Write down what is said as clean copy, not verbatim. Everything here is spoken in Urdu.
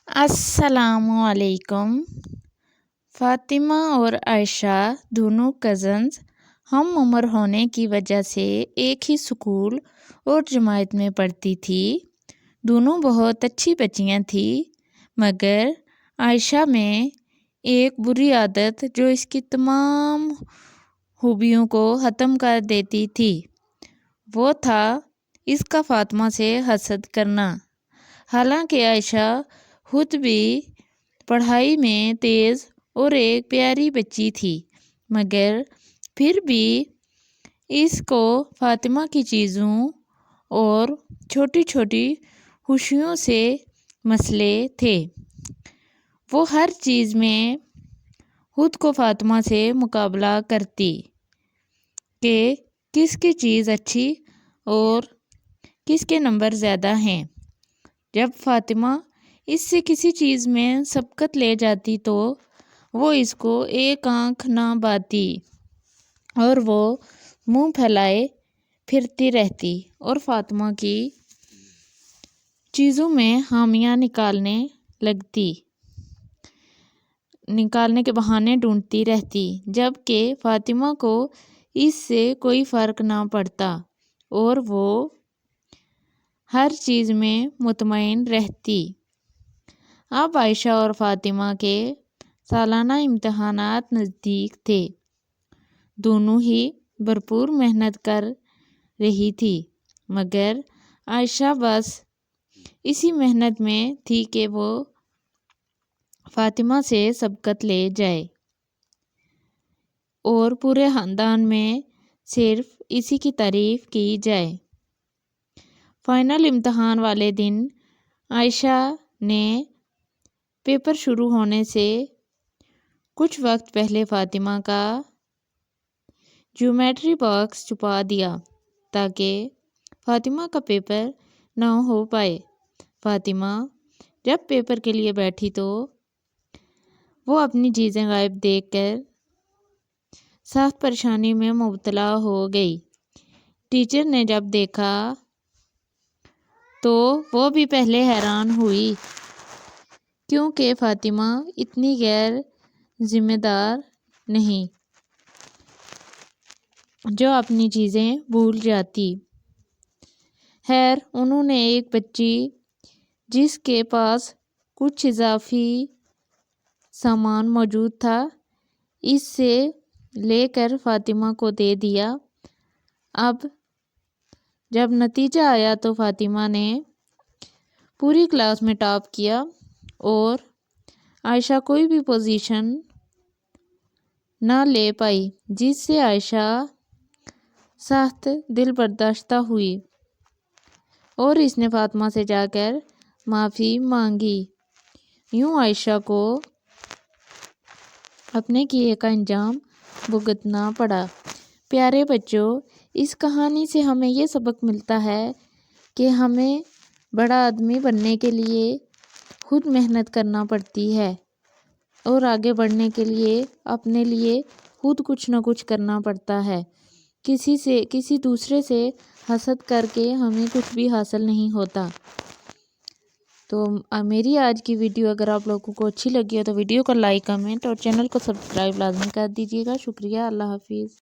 السلام علیکم۔ فاطمہ اور عائشہ دونوں کزنز ہم عمر ہونے کی وجہ سے ایک ہی اسکول اور جماعت میں پڑھتی تھی۔ دونوں بہت اچھی بچیاں تھیں، مگر عائشہ میں ایک بری عادت جو اس کی تمام خوبیوں کو ختم کر دیتی تھی، وہ تھا اس کا فاطمہ سے حسد کرنا۔ حالانکہ عائشہ خود بھی پڑھائی میں تیز اور ایک پیاری بچی تھی، مگر پھر بھی اس کو فاطمہ کی چیزوں اور چھوٹی چھوٹی خوشیوں سے مسئلے تھے۔ وہ ہر چیز میں خود کو فاطمہ سے مقابلہ کرتی کہ کس کی چیز اچھی اور کس کے نمبر زیادہ ہیں۔ جب فاطمہ اس سے کسی چیز میں سبقت لے جاتی تو وہ اس کو ایک آنکھ نہ بھاتی اور وہ منہ پھیلائے پھرتی رہتی اور فاطمہ کی چیزوں میں خامیاں نکالنے کے بہانے ڈھونڈتی رہتی، جبکہ فاطمہ کو اس سے کوئی فرق نہ پڑتا اور وہ ہر چیز میں مطمئن رہتی۔ اب عائشہ اور فاطمہ کے سالانہ امتحانات نزدیک تھے۔ دونوں ہی بھرپور محنت کر رہی تھی، مگر عائشہ بس اسی محنت میں تھی کہ وہ فاطمہ سے سبقت لے جائے اور پورے خاندان میں صرف اسی کی تعریف کی جائے۔ فائنل امتحان والے دن عائشہ نے پیپر شروع ہونے سے کچھ وقت پہلے فاطمہ کا جیومیٹری باکس چھپا دیا تاکہ فاطمہ کا پیپر نہ ہو پائے۔ فاطمہ جب پیپر کے لیے بیٹھی تو وہ اپنی چیزیں غائب دیکھ کر سخت پریشانی میں مبتلا ہو گئی۔ ٹیچر نے جب دیکھا تو وہ بھی پہلے حیران ہوئی، کیونکہ فاطمہ اتنی غیر ذمہ دار نہیں جو اپنی چیزیں بھول جاتی۔ خیر، انہوں نے ایک بچی جس کے پاس کچھ اضافی سامان موجود تھا اس سے لے کر فاطمہ کو دے دیا۔ اب جب نتیجہ آیا تو فاطمہ نے پوری کلاس میں ٹاپ کیا اور عائشہ کوئی بھی پوزیشن نہ لے پائی، جس سے عائشہ سخت دل برداشتہ ہوئی اور اس نے فاطمہ سے جا کر معافی مانگی۔ یوں عائشہ کو اپنے کیے کا انجام بھگتنا پڑا۔ پیارے بچوں، اس کہانی سے ہمیں یہ سبق ملتا ہے کہ ہمیں بڑا آدمی بننے کے لیے خود محنت کرنا پڑتی ہے اور آگے بڑھنے کے لیے اپنے لیے خود کچھ نہ کچھ کرنا پڑتا ہے۔ کسی دوسرے سے حسد کر کے ہمیں کچھ بھی حاصل نہیں ہوتا۔ تو میری آج کی ویڈیو اگر آپ لوگوں کو اچھی لگی ہو تو ویڈیو کو لائک، کمنٹ اور چینل کو سبسکرائب لازمی کر دیجیے گا۔ شکریہ، اللہ حافظ۔